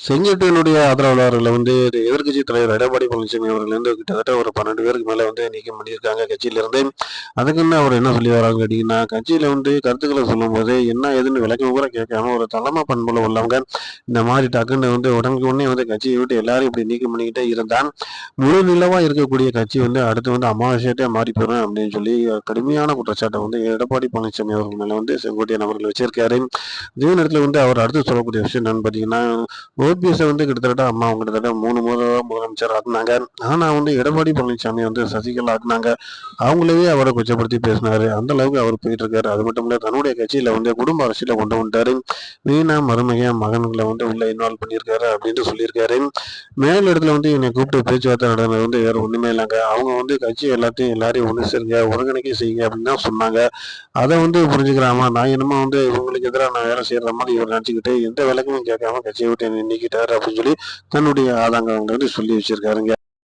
செங்கோட்டையனுடைய ஆதரவாளர்கள் எதிர்க்கட்சி தலைவர் எடப்பாடி பழனிசாமி அவர்கள் கிட்டத்தட்ட ஒரு 12 பேருக்கு மேல நீக்கம் பண்ணியிருக்காங்க கட்சியிலிருந்து. அதுக்குன்னு அவர் என்ன சொல்லி வராங்க கேட்டீங்கன்னா, கட்சியில கருத்துக்களை சொல்லும்போது என்ன ஏதுன்னு விளக்கம் கூட கேட்காம ஒரு தலைமை பண்புல உள்ளவங்க இந்த மாதிரி டக்குன்னு உடனுக்கு உடனே கட்சியை விட்டு எல்லாரும் இப்படி நீக்கம் பண்ணிக்கிட்டே இருந்தால் முழு நிலவா இருக்கக்கூடிய கட்சி அடுத்து அமாவாசையாட்டே மாறி போயிடும் அப்படின்னு சொல்லி கடுமையான குற்றச்சாட்டை எடப்பாடி பழனிசாமி அவர்கள் மேல செங்கோட்டையன் அவர்கள் வச்சிருக்காரு. இதே நேரத்தில் அவர் அடுத்து சொல்லக்கூடிய விஷயம் என்னன்னு பார்த்தீங்கன்னா, ஓபிஎஸ் கிட்டத்தட்ட அம்மா கிட்டத்தட்ட 3 முறை முதலமைச்சர் ஆக்குனாங்க. ஆனா எடப்பாடி பழனிசாமி சசிகலா ஆக்குனாங்க. அவங்களவே அவரை கொச்சப்படுத்தி பேசினாரு. அந்த அளவுக்கு அவர் போயிட்டு இருக்காரு. அது மட்டும் இல்ல தன்னுடைய கட்சியில குடும்ப அரசியல கொண்டு வந்துட்டாரு. வீணா மருமகன் மகன்களை உள்ள இன்வால்வ் பண்ணியிருக்காரு அப்படின்னு சொல்லியிருக்காரு. மேல் இடத்துல என்னை கூப்பிட்டு பேச்சுவார்த்தை நடந்தது வேற ஒண்ணுமே இல்லைங்க. அவங்க கட்சி எல்லாரையும் ஒன்று சேருங்க, ஒருங்கிணைக்க செய்யுங்க அப்படின்னு தான் சொன்னாங்க. அதை புரிஞ்சுக்கிறாம நான் என்னமோ இவங்களுக்கு எதிராக நான் வேலை செய்யற மாதிரி இவர் நினைச்சுக்கிட்டு எந்த விளக்கமும் கேட்காம கட்சியை விட்டு என்னை நீக்கிட்டாரு அப்படின்னு சொல்லி தன்னுடைய ஆதங்கங்களை சொல்லி வச்சிருக்காருங்க.